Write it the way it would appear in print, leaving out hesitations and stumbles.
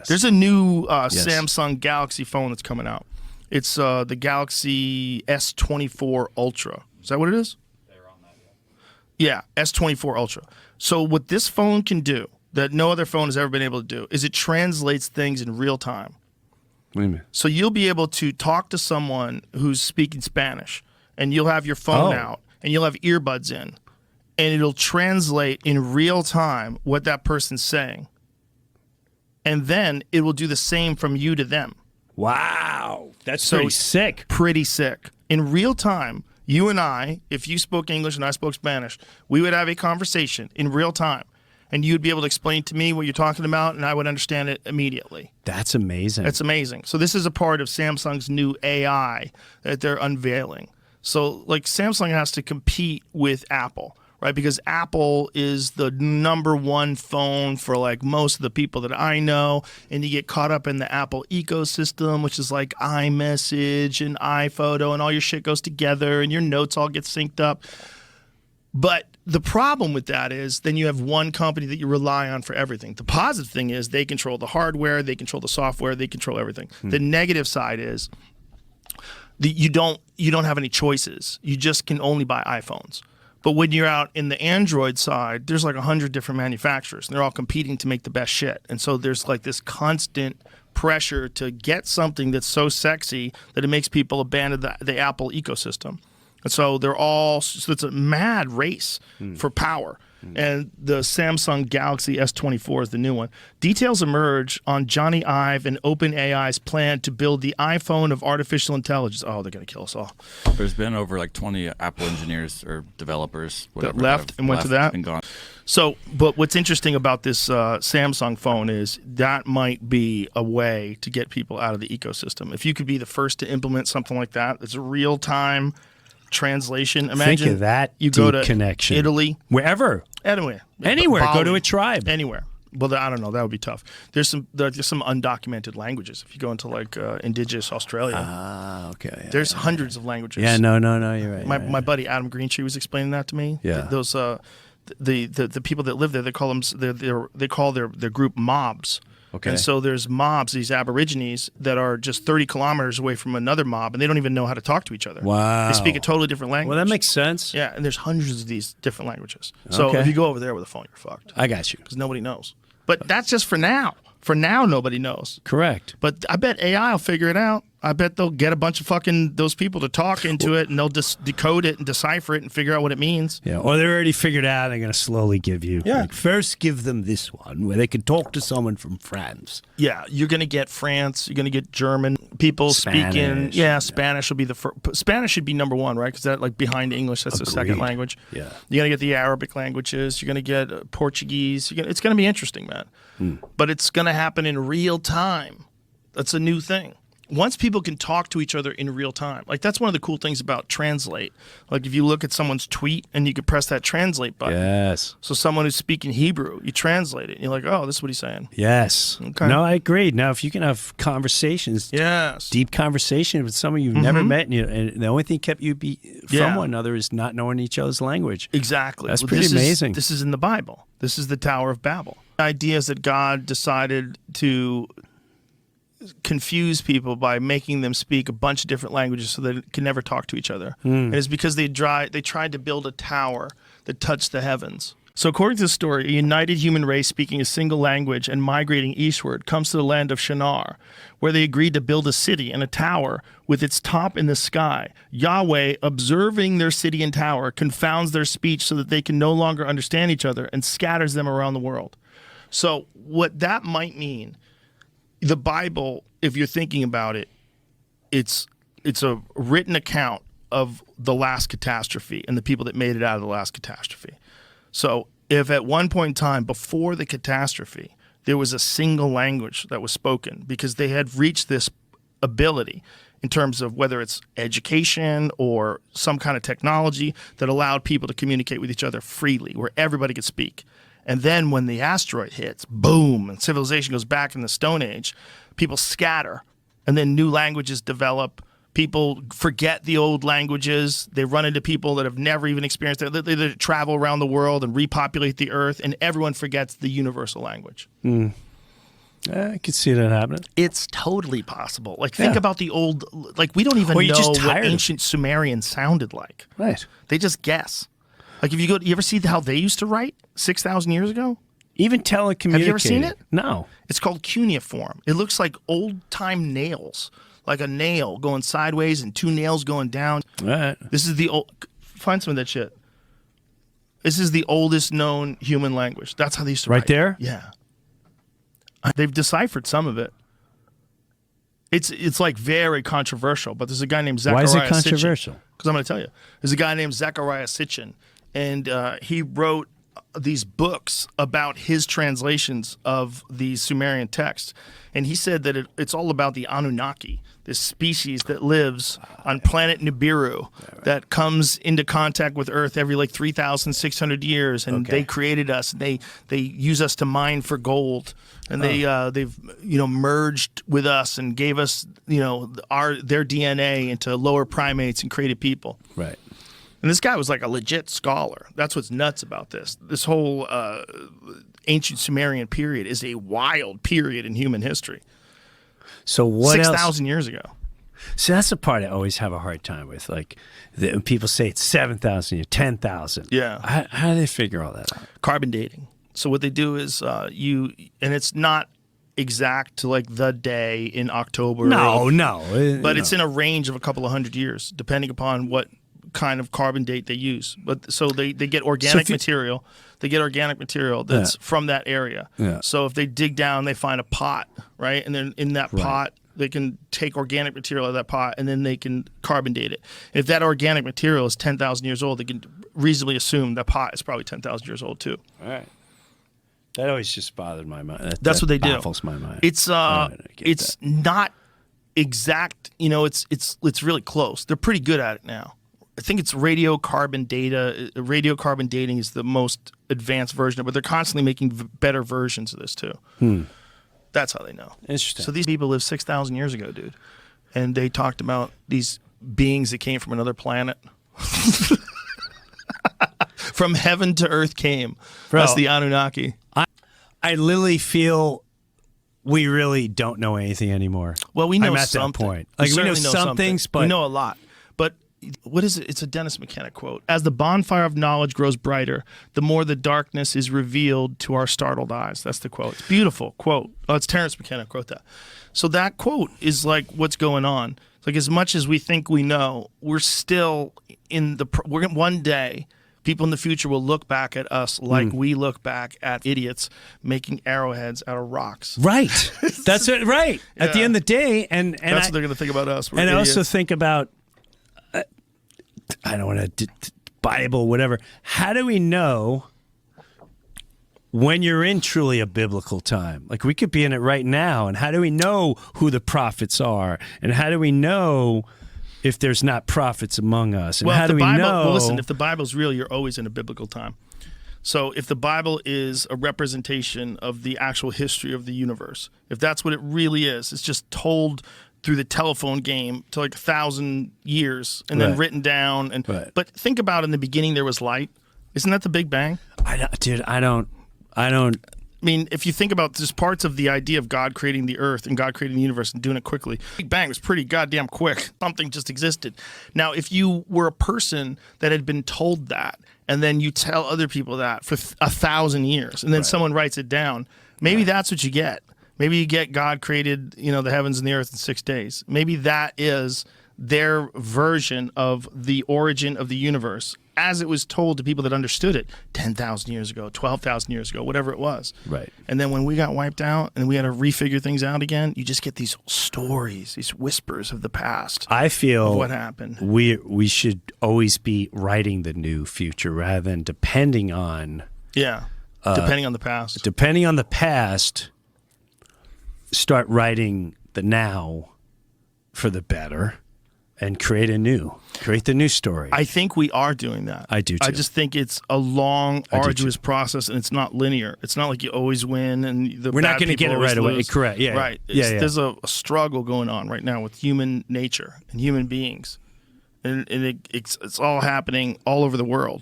There's a new Samsung Galaxy phone that's coming out. It's the Galaxy S24 Ultra. Is that what it is? They're on that, yeah. Yeah, S24 Ultra. So what this phone can do that no other phone has ever been able to do is it translates things in real time. What do you mean? So you'll be able to talk to someone who's speaking Spanish, and you'll have your phone out, and you'll have earbuds in, and it'll translate in real time what that person's saying. And then it will do the same from you to them. Wow. That's pretty sick. Pretty sick. In real time, you and I, if you spoke English and I spoke Spanish, we would have a conversation in real time. And you'd be able to explain to me what you're talking about, and I would understand it immediately. That's amazing. It's amazing. So this is a part of Samsung's new AI that they're unveiling. So like Samsung has to compete with Apple, right? Because Apple is the #1 phone for like most of the people that I know, and you get caught up in the Apple ecosystem, which is like iMessage and iPhoto, and all your shit goes together, and your notes all get synced up. But the problem with that is then you have one company that you rely on for everything. The positive thing is they control the hardware, they control the software, they control everything. The negative side is you don't have any choices. You just can only buy iPhones. But when you're out in the Android side, there's like 100 different manufacturers, and they're all competing to make the best shit. And so there's like this constant pressure to get something that's so sexy that it makes people abandon the Apple ecosystem. And so it's a mad race for power. And the Samsung Galaxy S24 is the new one. Details emerge on Johnny Ive and OpenAI's plan to build the iPhone of artificial intelligence. Oh, they're going to kill us all. There's been over like 20 Apple engineers or developers that left and went to that. And gone. So, but what's interesting about this Samsung phone is that might be a way to get people out of the ecosystem. If you could be the first to implement something like that, it's a real-time translation. Imagine think of that you go to connection. Italy, wherever, anywhere, Bali, go to a tribe, anywhere. Well, I don't know. That would be tough. There's some undocumented languages. If you go into like indigenous Australia, okay. Yeah, there's hundreds of languages. Yeah, no, you're right. My buddy Adam Greentree was explaining that to me. Yeah, those the people that live there, they call them they call their group mobs. Okay. And so there's mobs, these Aborigines, that are just 30 kilometers away from another mob, and they don't even know how to talk to each other. Wow. They speak a totally different language. Well, that makes sense. Yeah, and there's hundreds of these different languages. So if you go over there with a phone, you're fucked. I got you. Because nobody knows. But that's just for now. For now, nobody knows. Correct. But I bet AI will figure it out. I bet they'll get a bunch of fucking those people to talk into it, and they'll just decode it and decipher it and figure out what it means. Yeah, or they're already figured out. They're going to slowly give you. Yeah. Like, first, give them this one where they can talk to someone from France. Yeah, you're going to get France. You're going to get German people speaking. Yeah, Spanish will be the first. Spanish should be #1, right? Because that like behind English, that's the second language. Yeah, you're going to get the Arabic languages. You're going to get Portuguese. It's going to be interesting, man. But it's going to happen in real time. That's a new thing. Once people can talk to each other in real time, like that's one of the cool things about Translate. Like if you look at someone's tweet and you can press that translate button. Yes. So someone who's speaking Hebrew, you translate it and you're like, oh, this is what he's saying. Yes. Okay. No, I agree. Now, if you can have conversations, deep conversation with someone you've never met, and the only thing kept you from one another is not knowing each other's language. Exactly. That's pretty amazing. This is in the Bible. This is the Tower of Babel. The idea is that God decided to confuse people by making them speak a bunch of different languages so they can never talk to each other. And it's because they tried to build a tower that touched the heavens. So according to the story, a united human race speaking a single language and migrating eastward comes to the land of Shinar, where they agreed to build a city and a tower with its top in the sky. Yahweh, observing their city and tower, confounds their speech so that they can no longer understand each other and scatters them around the world. So what that might mean, the Bible, if you're thinking about it, it's a written account of the last catastrophe and the people that made it out of the last catastrophe. So if at one point in time before the catastrophe, there was a single language that was spoken because they had reached this ability in terms of whether it's education or some kind of technology that allowed people to communicate with each other freely, where everybody could speak. And then when the asteroid hits, boom, and civilization goes back in the Stone Age, people scatter, and then new languages develop. People forget the old languages. They run into people that have never even experienced it. They travel around the world and repopulate the earth, and everyone forgets the universal language. I could see that happening. It's totally possible. Like, think about the old, like, we don't even know what ancient Sumerian sounded like. Right. They just guess. Like, if you ever see how they used to write 6,000 years ago? Even telecommunicating. Have you ever seen it? No. It's called cuneiform. It looks like old-time nails, like a nail going sideways and two nails going down. Right. This is the old, find some of that shit. This is the oldest known human language. That's how they used to write. Right there? Yeah. They've deciphered some of it. It's like very controversial, but there's a guy named Zechariah Sitchin. Why is it controversial? Because I'm going to tell you. There's a guy named Zechariah Sitchin, and he wrote these books about his translations of these Sumerian texts. And he said that it's all about the Anunnaki, this species that lives on planet Nibiru that comes into contact with Earth every like 3,600 years, and they created us. And they use us to mine for gold, and they've merged with us and gave us their DNA into lower primates and created people. Right. And this guy was like a legit scholar. That's what's nuts about this. This whole ancient Sumerian period is a wild period in human history. So what 6,000 years ago. So that's the part I always have a hard time with. Like, when people say it's 7,000 or 10,000. Yeah. How do they figure all that out? Carbon dating. So what they do is and it's not exact to like the day in October. But it's in a range of a couple of hundred years, depending upon what kind of carbon date they use. But so they get organic material. They get organic material that's from that area. Yeah. So if they dig down, they find a pot, right? And then in that pot, they can take organic material out of that pot, and then they can carbon date it. If that organic material is 10,000 years old, they can reasonably assume that pot is probably 10,000 years old too. All right. That always just bothered my mind. That's what they do. Baffles my mind. It's not exact. It's really close. They're pretty good at it now. I think it's radiocarbon data. Radiocarbon dating is the most advanced version of it, but they're constantly making better versions of this too. That's how they know. Interesting. So these people lived 6,000 years ago, dude. And they talked about these beings that came from another planet. From heaven to earth came. Bro, that's the Anunnaki. I literally feel we really don't know anything anymore. Well, we know I'm at something. that point. Like, we know some things, but... We know a lot. But what is it? It's a Dennis McKenna quote. As the bonfire of knowledge grows brighter, the more the darkness is revealed to our startled eyes. That's the quote. It's a beautiful quote. Oh, it's Terrence McKenna quote that. So that quote is like what's going on. It's like as much as we think we know, we're still in the... One day... People in the future will look back at us like we look back at idiots making arrowheads out of rocks. Right. That's it. Right. Yeah. At the end of the day, and that's what they're going to think about us. We're idiots. I also think about, I don't want to, Bible, whatever. How do we know when you're in truly a biblical time? Like, we could be in it right now. And how do we know who the prophets are? And how do we know if there's not prophets among us? And how do we know? Well, listen, if the Bible's real, you're always in a biblical time. So if the Bible is a representation of the actual history of the universe, if that's what it really is, it's just told through the telephone game to like 1,000 years and then written down. And But think about in the beginning there was light. Isn't that the Big Bang? I don't. I mean, if you think about just parts of the idea of God creating the earth and God creating the universe and doing it quickly, Big Bang was pretty goddamn quick. Something just existed. Now, if you were a person that had been told that, and then you tell other people that for 1,000 years, and then someone writes it down, maybe that's what you get. Maybe you get God created, the heavens and the earth in 6 days. Maybe that is their version of the origin of the universe as it was told to people that understood it 10,000 years ago, 12,000 years ago, whatever it was. Right. And then when we got wiped out and we had to refigure things out again, you just get these stories, these whispers of the past. I feel of what happened. We should always be writing the new future rather than depending on... depending on the past. Depending on the past, start writing the now for the better. And create the new story. I think we are doing that. I do too. I just think it's a long, arduous process, and it's not linear. It's not like you always win, and we're not going to get it right away. Correct. Yeah. Right. There's a struggle going on right now with human nature and human beings, and it's all happening all over the world.